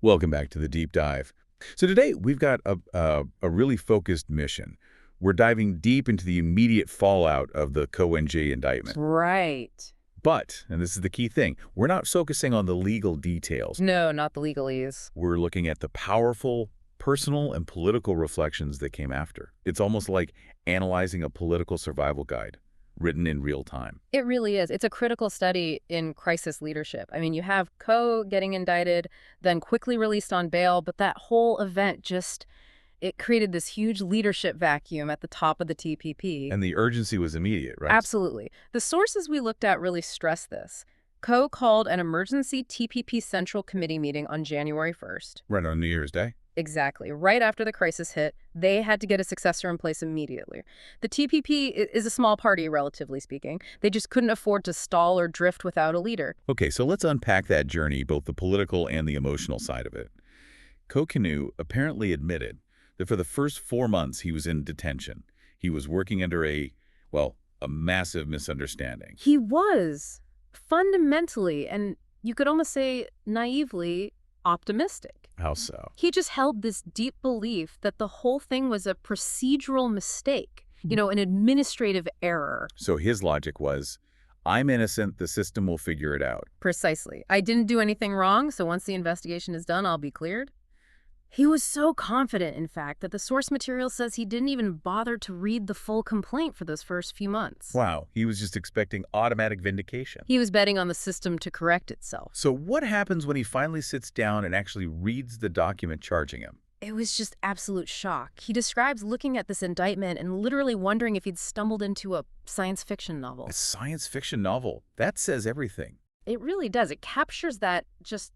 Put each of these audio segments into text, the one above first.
Welcome back to the Deep Dive. So today we've got a really focused mission. We're diving deep into the immediate fallout of the Wen-je indictment. Right. But, and this is the key thing, we're not focusing on the legal details. No, not the legalese. We're looking at the powerful personal and political reflections that came after. It's almost like analyzing a political survival guide written in real time. It really is. It's a critical study in crisis leadership. I mean, you have Ko getting indicted, then quickly released on bail, but that whole event it created this huge leadership vacuum at the top of the TPP. And the urgency was immediate, right? Absolutely. The sources we looked at really stress this. Ko called an emergency TPP Central Committee meeting on January 1st. Right on New Year's Day? Exactly. Right after the crisis hit, they had to get a successor in place immediately. The TPP is a small party, relatively speaking. They just couldn't afford to stall or drift without a leader. Okay, so let's unpack that journey, both the political and the emotional side of it. Ko apparently admitted that for the first 4 months he was in detention. He was working under a massive misunderstanding. He was fundamentally, and you could almost say naively, optimistic. How so? He just held this deep belief that the whole thing was a procedural mistake, an administrative error. So his logic was, I'm innocent, the system will figure it out. Precisely. I didn't do anything wrong, so once the investigation is done, I'll be cleared. He was so confident, in fact, that the source material says he didn't even bother to read the full complaint for those first few months. Wow, he was just expecting automatic vindication. He was betting on the system to correct itself. So what happens when he finally sits down and actually reads the document charging him? It was just absolute shock. He describes looking at this indictment and literally wondering if he'd stumbled into a science fiction novel. A science fiction novel? That says everything. It really does. It captures that just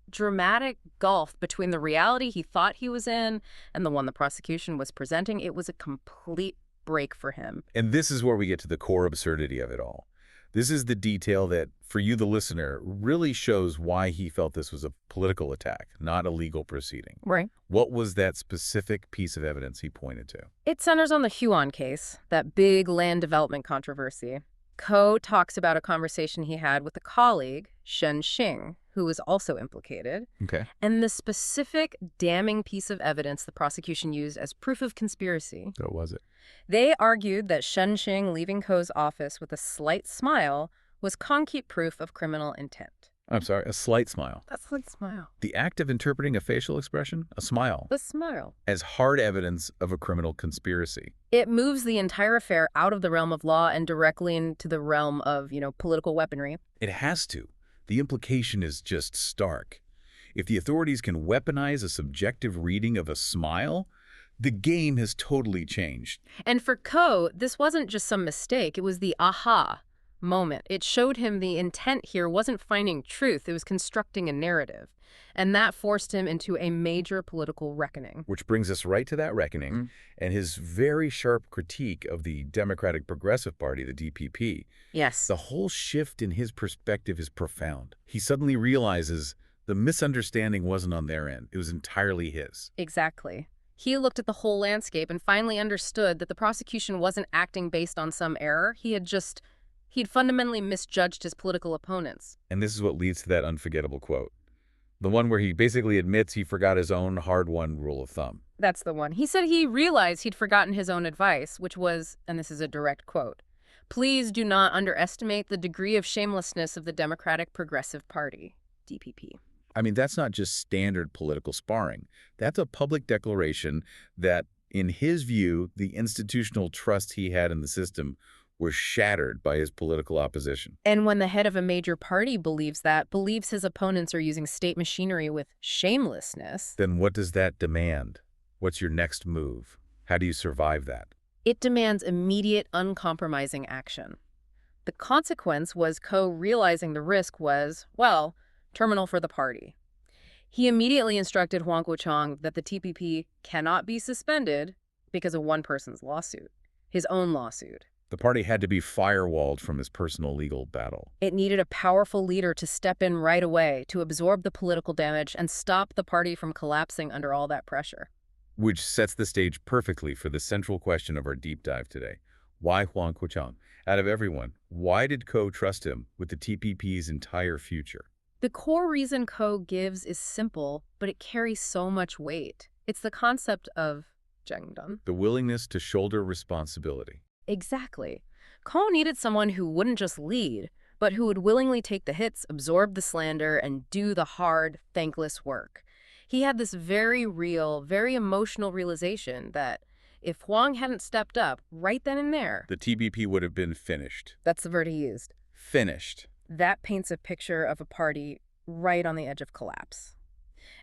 dramatic gulf between the reality he thought he was in and the one the prosecution was presenting. It was a complete break for him. And this is where we get to the core absurdity of it all. This is the detail that, for you, the listener, really shows why he felt this was a political attack, not a legal proceeding. Right. What was that specific piece of evidence he pointed to? It centers on the Huang case, that big land development controversy. Ko talks about a conversation he had with a colleague, Shen Xing, who was also implicated, Okay. and the specific damning piece of evidence the prosecution used as proof of conspiracy. What was it? They argued that Shen Xing leaving Ko's office with a slight smile was concrete proof of criminal intent. I'm sorry, a slight smile. A slight smile. The act of interpreting a facial expression, a smile, The smile. as hard evidence of a criminal conspiracy. It moves the entire affair out of the realm of law and directly into the realm of, political weaponry. It has to. The implication is just stark. If the authorities can weaponize a subjective reading of a smile, the game has totally changed. And for Ko, this wasn't just some mistake. It was the aha moment. It showed him the intent here wasn't finding truth. It was constructing a narrative. And that forced him into a major political reckoning. Which brings us right to that reckoning and his very sharp critique of the Democratic Progressive Party, the DPP. Yes. The whole shift in his perspective is profound. He suddenly realizes the misunderstanding wasn't on their end. It was entirely his. Exactly. He looked at the whole landscape and finally understood that the prosecution wasn't acting based on some error. He'd fundamentally misjudged his political opponents. And this is what leads to that unforgettable quote. The one where he basically admits he forgot his own hard-won rule of thumb. That's the one. He said he realized he'd forgotten his own advice, which was, and this is a direct quote, "Please do not underestimate the degree of shamelessness of the Democratic Progressive Party, DPP." I mean, that's not just standard political sparring. That's a public declaration that, in his view, the institutional trust he had in the system was shattered by his political opposition. And when the head of a major party believes his opponents are using state machinery with shamelessness, then what does that demand? What's your next move? How do you survive that? it demands immediate, uncompromising action. The consequence was Ko realizing the risk was, well, terminal for the party. He immediately instructed Huang Kuo-chang that the TPP cannot be suspended because of one person's lawsuit, his own lawsuit. The party had to be firewalled from his personal legal battle. It needed a powerful leader to step in right away to absorb the political damage and stop the party from collapsing under all that pressure. Which sets the stage perfectly for the central question of our deep dive today. Why Huang Kuo-chang? Out of everyone, why did Ko trust him with the TPP's entire future? The core reason Ko gives is simple, but it carries so much weight. It's the concept of Jengdan. The willingness to shoulder responsibility. Exactly. Ko needed someone who wouldn't just lead, but who would willingly take the hits, absorb the slander, and do the hard, thankless work. He had this very real, very emotional realization that if Huang hadn't stepped up right then and there, The TBP would have been finished. that's the word he used. Finished. That paints a picture of a party right on the edge of collapse.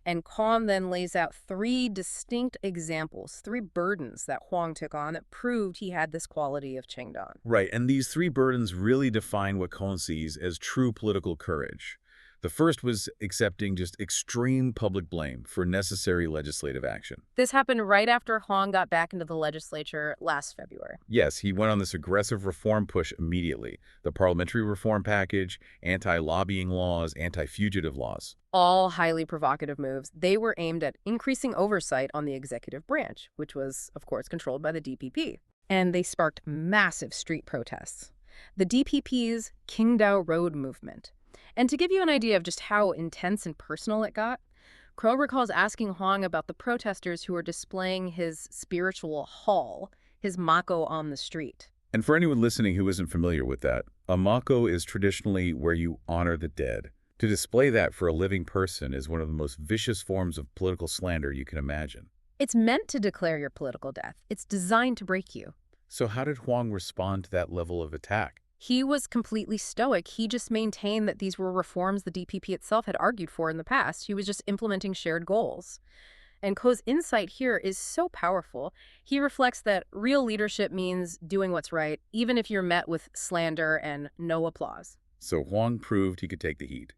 And Ko then lays out 3 distinct examples, 3 burdens that Huang took on that proved he had this quality of Chengdan. Right, and these 3 burdens really define what Cohn sees as true political courage. The first was accepting just extreme public blame for necessary legislative action. This happened right after Huang got back into the legislature last February. Yes, he went on this aggressive reform push immediately. The parliamentary reform package, anti-lobbying laws, anti-fugitive laws. All highly provocative moves. They were aimed at increasing oversight on the executive branch, which was, of course, controlled by the DPP. And they sparked massive street protests. The DPP's Qingdao Road movement. And to give you an idea of just how intense and personal it got, Ko recalls asking Huang about the protesters who were displaying his spiritual hall, his mako on the street. And for anyone listening who isn't familiar with that, a mako is traditionally where you honor the dead. To display that for a living person is one of the most vicious forms of political slander you can imagine. It's meant to declare your political death. It's designed to break you. So how did Huang respond to that level of attack? He was completely stoic. He just maintained that these were reforms the DPP itself had argued for in the past. He was just implementing shared goals. And Ko's insight here is so powerful. He reflects that real leadership means doing what's right, even if you're met with slander and no applause. So Huang proved he could take the heat.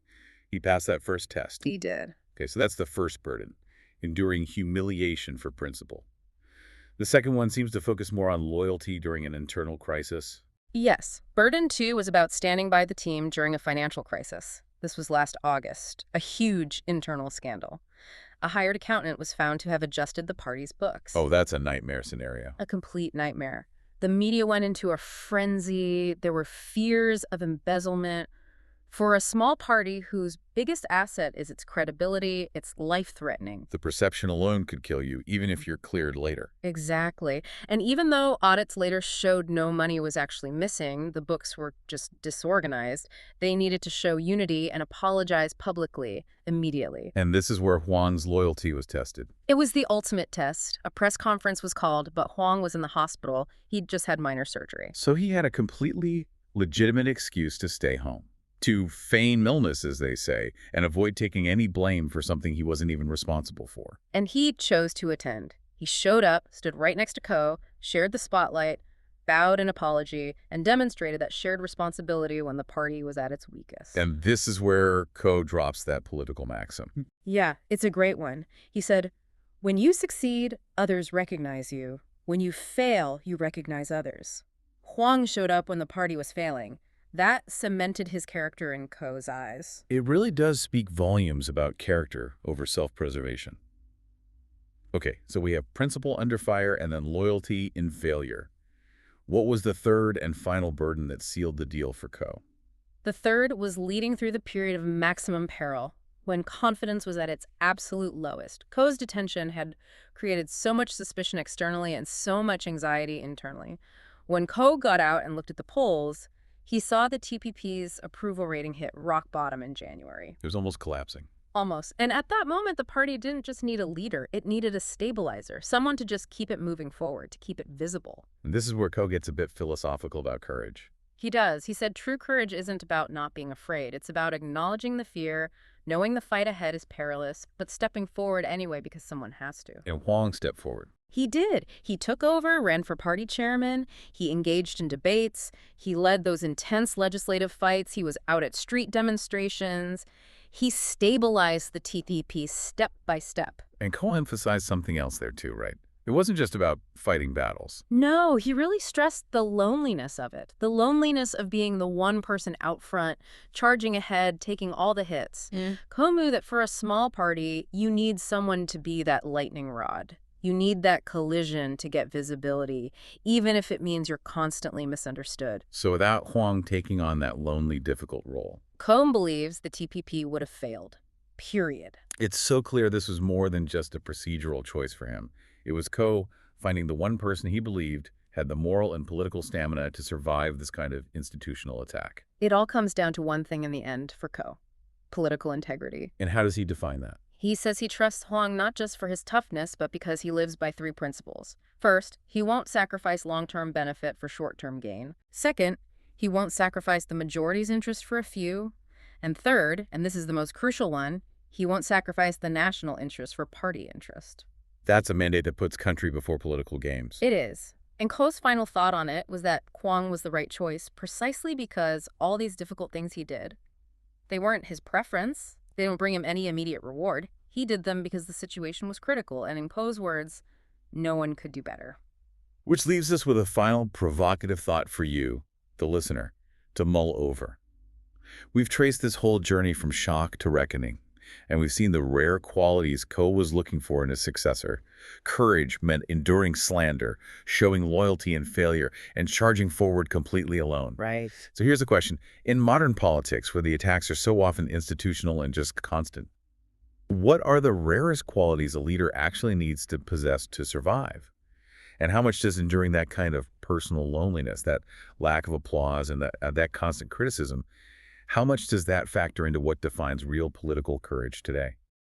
He passed that first test. He did. Okay, so that's the first burden, enduring humiliation for principle. The second one seems to focus more on loyalty during an internal crisis. Yes. Burden 2 was about standing by the team during a financial crisis. This was last August, a huge internal scandal. A hired accountant was found to have adjusted the party's books. Oh, that's a nightmare scenario. A complete nightmare. The media went into a frenzy. There were fears of embezzlement. For a small party whose biggest asset is its credibility, it's life-threatening. The perception alone could kill you, even if you're cleared later. Exactly. And even though audits later showed no money was actually missing, the books were just disorganized, they needed to show unity and apologize publicly, immediately. And this is where Huang's loyalty was tested. It was the ultimate test. A press conference was called, but Huang was in the hospital. He'd just had minor surgery. So he had a completely legitimate excuse to stay home. To feign illness, as they say, and avoid taking any blame for something he wasn't even responsible for. And he chose to attend. He showed up, stood right next to Ko, shared the spotlight, bowed in apology, and demonstrated that shared responsibility when the party was at its weakest. And this is where Ko drops that political maxim. Yeah, it's a great one. He said, "When you succeed, others recognize you. When you fail, you recognize others." Huang showed up when the party was failing. That cemented his character in Ko's eyes. It really does speak volumes about character over self-preservation. Okay, so we have principle under fire and then loyalty in failure. What was the third and final burden that sealed the deal for Ko? The third was leading through the period of maximum peril, when confidence was at its absolute lowest. Ko's detention had created so much suspicion externally and so much anxiety internally. When Ko got out and looked at the polls, he saw the TPP's approval rating hit rock bottom in January. It was almost collapsing. Almost. And at that moment, the party didn't just need a leader. It needed a stabilizer, someone to just keep it moving forward, to keep it visible. And this is where Ko gets a bit philosophical about courage. He does. He said true courage isn't about not being afraid. It's about acknowledging the fear, knowing the fight ahead is perilous, but stepping forward anyway because someone has to. And Huang stepped forward. He did. He took over, ran for party chairman. He engaged in debates. He led those intense legislative fights. He was out at street demonstrations. He stabilized the TPP step by step. And Ko emphasized something else there too, right? It wasn't just about fighting battles. No, he really stressed the loneliness of it. The loneliness of being the one person out front, charging ahead, taking all the hits. Ko knew that for a small party, you need someone to be that lightning rod. You need that collision to get visibility, even if it means you're constantly misunderstood. So without Huang taking on that lonely, difficult role. Cohn believes the TPP would have failed. Period. It's so clear this was more than just a procedural choice for him. It was Ko finding the one person he believed had the moral and political stamina to survive this kind of institutional attack. It all comes down to one thing in the end for Ko: political integrity. And how does he define that? He says he trusts Huang not just for his toughness, but because he lives by 3 principles. First, he won't sacrifice long-term benefit for short-term gain. Second, he won't sacrifice the majority's interest for a few. And third, and this is the most crucial one, he won't sacrifice the national interest for party interest. That's a mandate that puts country before political games. It is. And Ko's final thought on it was that Huang was the right choice precisely because all these difficult things he did, they weren't his preference. They don't bring him any immediate reward. He did them because the situation was critical, and in Ko's words, no one could do better. Which leaves us with a final provocative thought for you, the listener, to mull over. We've traced this whole journey from shock to reckoning, and we've seen the rare qualities Ko was looking for in his successor. Courage meant enduring slander, showing loyalty in failure, and charging forward completely alone. Right. So here's a question. In modern politics, where the attacks are so often institutional and just constant, what are the rarest qualities a leader actually needs to possess to survive? And how much does enduring that kind of personal loneliness, that lack of applause, and that constant criticism, how much does that factor into what defines real political courage today?